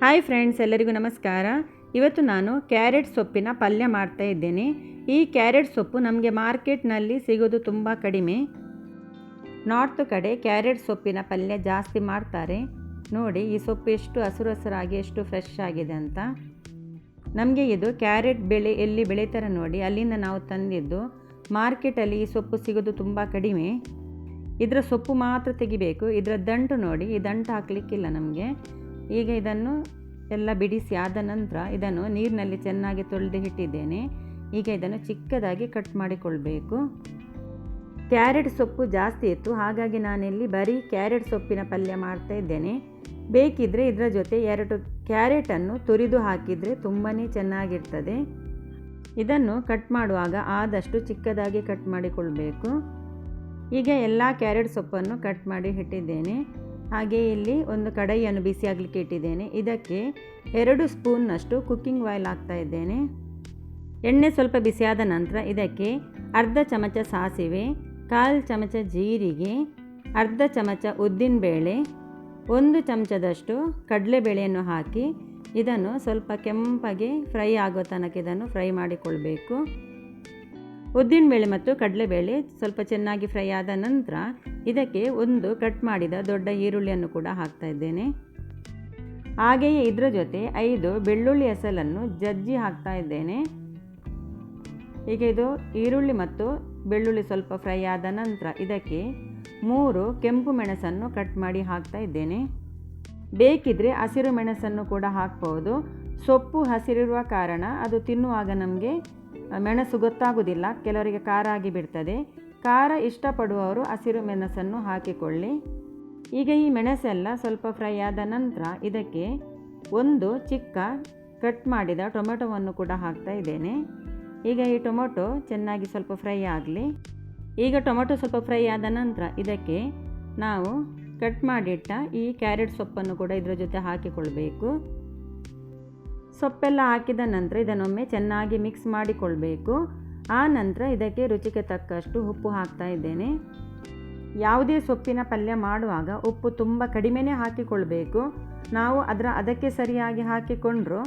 Hi friends, ಎಲ್ಲರಿಗೂ ನಮಸ್ಕಾರ. ಇವತ್ತು ನಾನು ಕ್ಯಾರೆಟ್ ಸೊಪ್ಪಿನ ಪಲ್ಯ ಮಾಡ್ತಾ ಇದ್ದೇನೆ. ಈ ಕ್ಯಾರೆಟ್ ಸೊಪ್ಪು ನಮಗೆ ಮಾರ್ಕೆಟ್ನಲ್ಲಿ ಸಿಗೋದು ತುಂಬ ಕಡಿಮೆ. ನಾರ್ತ್ ಕಡೆ ಕ್ಯಾರೆಟ್ ಸೊಪ್ಪಿನ ಪಲ್ಯ ಜಾಸ್ತಿ ಮಾಡ್ತಾರೆ. ನೋಡಿ ಈ ಸೊಪ್ಪು ಎಷ್ಟು ಹಸಿರು ಹಸಿರಾಗಿ ಎಷ್ಟು ಫ್ರೆಶ್ ಆಗಿದೆ ಅಂತ. ನಮಗೆ ಇದು ಕ್ಯಾರೆಟ್ ಬೆಳೆ ಎಲ್ಲಿ ಬೆಳೀತಾರೆ ನೋಡಿ, ಅಲ್ಲಿಂದ ನಾವು ತಂದಿದ್ದು. ಮಾರ್ಕೆಟಲ್ಲಿ ಈ ಸೊಪ್ಪು ಸಿಗೋದು ತುಂಬ ಕಡಿಮೆ. ಇದರ ಸೊಪ್ಪು ಮಾತ್ರ ತೆಗಿಬೇಕು. ಇದರ ದಂಟು ನೋಡಿ, ಈ ದಂಟು ಹಾಕಲಿಕ್ಕಿಲ್ಲ ನಮಗೆ. ಈಗ ಇದನ್ನು ಎಲ್ಲ ಬಿಡಿಸಿ ಆದ ನಂತರ ಇದನ್ನು ನೀರಿನಲ್ಲಿ ಚೆನ್ನಾಗಿ ತೊಳೆದು ಇಟ್ಟಿದ್ದೇನೆ. ಈಗ ಇದನ್ನು ಚಿಕ್ಕದಾಗಿ ಕಟ್ ಮಾಡಿಕೊಳ್ಬೇಕು. ಕ್ಯಾರೆಟ್ ಸೊಪ್ಪು ಜಾಸ್ತಿ ಇತ್ತು, ಹಾಗಾಗಿ ನಾನಿಲ್ಲಿ ಬರೀ ಕ್ಯಾರೆಟ್ ಸೊಪ್ಪಿನ ಪಲ್ಯ ಮಾಡ್ತಾ ಇದ್ದೇನೆ. ಬೇಕಿದ್ದರೆ ಇದರ ಜೊತೆ 2 ಕ್ಯಾರೆಟನ್ನು ತುರಿದು ಹಾಕಿದರೆ ತುಂಬಾ ಚೆನ್ನಾಗಿರ್ತದೆ. ಇದನ್ನು ಕಟ್ ಮಾಡುವಾಗ ಆದಷ್ಟು ಚಿಕ್ಕದಾಗಿ ಕಟ್ ಮಾಡಿಕೊಳ್ಬೇಕು. ಈಗ ಎಲ್ಲ ಕ್ಯಾರೆಟ್ ಸೊಪ್ಪನ್ನು ಕಟ್ ಮಾಡಿ ಇಟ್ಟಿದ್ದೇನೆ. ಹಾಗೆ ಇಲ್ಲಿ ಒಂದು ಕಡಾಯಿಯನ್ನು ಬಿಸಿ ಆಗಲಿಕ್ಕೆ ಇಟ್ಟಿದ್ದೇನೆ. ಇದಕ್ಕೆ 2 ಸ್ಪೂನ್ನಷ್ಟು ಕುಕ್ಕಿಂಗ್ ಆಯಿಲ್ ಹಾಕ್ತಾ ಇದ್ದೇನೆ. ಎಣ್ಣೆ ಸ್ವಲ್ಪ ಬಿಸಿಯಾದ ನಂತರ ಇದಕ್ಕೆ ಅರ್ಧ ಚಮಚ ಸಾಸಿವೆ, 1/4 ಚಮಚ ಜೀರಿಗೆ, ಅರ್ಧ ಚಮಚ ಉದ್ದಿನಬೇಳೆ, 1 ಚಮಚದಷ್ಟು ಕಡಲೆಬೇಳೆಯನ್ನು ಹಾಕಿ ಇದನ್ನು ಸ್ವಲ್ಪ ಕೆಂಪಗೆ ಫ್ರೈ ಆಗೋ ತನಕ ಇದನ್ನು ಫ್ರೈ ಮಾಡಿಕೊಳ್ಬೇಕು. ಉದ್ದಿನಬೇಳೆ ಮತ್ತು ಕಡಲೆಬೇಳೆ ಸ್ವಲ್ಪ ಚೆನ್ನಾಗಿ ಫ್ರೈ ಆದ ನಂತರ ಇದಕ್ಕೆ ಒಂದು ಕಟ್ ಮಾಡಿದ ದೊಡ್ಡ ಈರುಳ್ಳಿಯನ್ನು ಕೂಡ ಹಾಕ್ತಾ ಇದ್ದೇನೆ. ಹಾಗೆಯೇ ಇದರ ಜೊತೆ 5 ಬೆಳ್ಳುಳ್ಳಿ ಹೆಸಲನ್ನು ಜಜ್ಜಿ ಹಾಕ್ತಾ ಇದ್ದೇನೆ. ಈಗ ಇದು ಈರುಳ್ಳಿ ಮತ್ತು ಬೆಳ್ಳುಳ್ಳಿ ಸ್ವಲ್ಪ ಫ್ರೈ ಆದ ನಂತರ ಇದಕ್ಕೆ 3 ಕೆಂಪು ಮೆಣಸನ್ನು ಕಟ್ ಮಾಡಿ ಹಾಕ್ತಾ ಇದ್ದೇನೆ. ಬೇಕಿದ್ದರೆ ಹಸಿರು ಮೆಣಸನ್ನು ಕೂಡ ಹಾಕ್ಬೋದು. ಸೊಪ್ಪು ಹಸಿರಿರುವ ಕಾರಣ ಅದು ತಿನ್ನುವಾಗ ನಮಗೆ ಮೆಣಸು ಗೊತ್ತಾಗೋದಿಲ್ಲ, ಕೆಲವರಿಗೆ ಖಾರ ಆಗಿ ಬಿಡ್ತದೆ. ಖಾರ ಇಷ್ಟಪಡುವವರು ಹಸಿರು ಮೆಣಸನ್ನು ಹಾಕಿಕೊಳ್ಳಿ. ಈಗ ಈ ಮೆಣಸೆಲ್ಲ ಸ್ವಲ್ಪ ಫ್ರೈ ಆದ ನಂತರ ಇದಕ್ಕೆ ಒಂದು ಚಿಕ್ಕ ಕಟ್ ಮಾಡಿದ ಟೊಮೆಟೊವನ್ನು ಕೂಡ ಹಾಕ್ತಾ ಇದ್ದೇನೆ. ಈಗ ಈ ಟೊಮೆಟೊ ಚೆನ್ನಾಗಿ ಸ್ವಲ್ಪ ಫ್ರೈ ಆಗಲಿ. ಈಗ ಟೊಮೆಟೊ ಸ್ವಲ್ಪ ಫ್ರೈ ಆದ ನಂತರ ಇದಕ್ಕೆ ನಾವು ಕಟ್ ಮಾಡಿಟ್ಟ ಈ ಕ್ಯಾರೆಟ್ ಸೊಪ್ಪನ್ನು ಕೂಡ ಇದರ ಜೊತೆ ಹಾಕಿಕೊಳ್ಬೇಕು. ಸೊಪ್ಪೆಲ್ಲ ಹಾಕಿದ ನಂತರ ಇದನ್ನೊಮ್ಮೆ ಚೆನ್ನಾಗಿ ಮಿಕ್ಸ್ ಮಾಡಿಕೊಳ್ಬೇಕು. ಆ ನಂತರ ಇದಕ್ಕೆ ರುಚಿಗೆ ತಕ್ಕಷ್ಟು ಉಪ್ಪು ಹಾಕ್ತಾ ಇದ್ದೇನೆ. ಯಾವುದೇ ಸೊಪ್ಪಿನ ಪಲ್ಯ ಮಾಡುವಾಗ ಉಪ್ಪು ತುಂಬ ಕಡಿಮೆನೇ ಹಾಕಿಕೊಳ್ಬೇಕು. ನಾವು ಅದಕ್ಕೆ ಸರಿಯಾಗಿ ಹಾಕಿಕೊಂಡ್ರೂ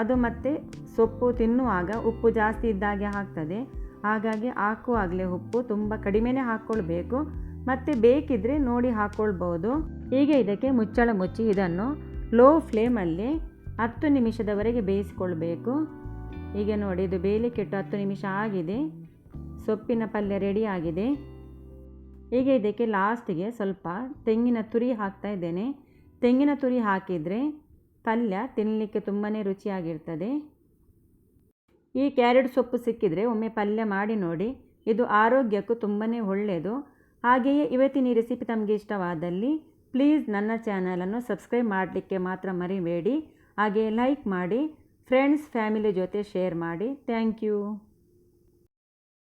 ಅದು ಮತ್ತೆ ಸೊಪ್ಪು ತಿನ್ನುವಾಗ ಉಪ್ಪು ಜಾಸ್ತಿ ಇದ್ದಾಗೆ ಆಗ್ತದೆ. ಹಾಗಾಗಿ ಹಾಕುವಾಗಲೇ ಉಪ್ಪು ತುಂಬ ಕಡಿಮೆನೇ ಹಾಕ್ಕೊಳ್ಬೇಕು. ಮತ್ತು ಬೇಕಿದ್ದರೆ ನೋಡಿ ಹಾಕ್ಕೊಳ್ಬೋದು. ಹೀಗೆ ಇದಕ್ಕೆ ಮುಚ್ಚಳ ಮುಚ್ಚಿ ಇದನ್ನು ಲೋ ಫ್ಲೇಮಲ್ಲಿ 10 ನಿಮಿಷದವರೆಗೆ ಬೇಯಿಸಿಕೊಳ್ಬೇಕು. ಈಗ ನೋಡಿ ಇದು ಬೇಯಲಿಕ್ಕೆ 10 ನಿಮಿಷ ಆಗಿದೆ. ಸೊಪ್ಪಿನ ಪಲ್ಯ ರೆಡಿ ಆಗಿದೆ. ಈಗ ಇದಕ್ಕೆ ಲಾಸ್ಟಿಗೆ ಸ್ವಲ್ಪ ತೆಂಗಿನ ತುರಿ ಹಾಕ್ತಾ ಇದ್ದೇನೆ. ತೆಂಗಿನ ತುರಿ ಹಾಕಿದರೆ ಪಲ್ಯ ತಿನ್ನಲಿಕ್ಕೆ ತುಂಬಾ ರುಚಿಯಾಗಿರ್ತದೆ. ಈ ಕ್ಯಾರೆಟ್ ಸೊಪ್ಪು ಸಿಕ್ಕಿದರೆ ಒಮ್ಮೆ ಪಲ್ಯ ಮಾಡಿ ನೋಡಿ, ಇದು ಆರೋಗ್ಯಕ್ಕೂ ತುಂಬಾ ಒಳ್ಳೆಯದು. ಹಾಗೆಯೇ ಇವತ್ತಿನ ಈ ರೆಸಿಪಿ ತಮಗೆ ಇಷ್ಟವಾದಲ್ಲಿ ಪ್ಲೀಸ್ ನನ್ನ ಚಾನಲನ್ನು ಸಬ್ಸ್ಕ್ರೈಬ್ ಮಾಡಲಿಕ್ಕೆ ಮಾತ್ರ ಮರಿಬೇಡಿ. ಹಾಗೆ ಲೈಕ್ ಮಾಡಿ, ಫ್ರೆಂಡ್ಸ್ ಫ್ಯಾಮಿಲಿ ಜೊತೆ ಶೇರ್ ಮಾಡಿ. Thank you.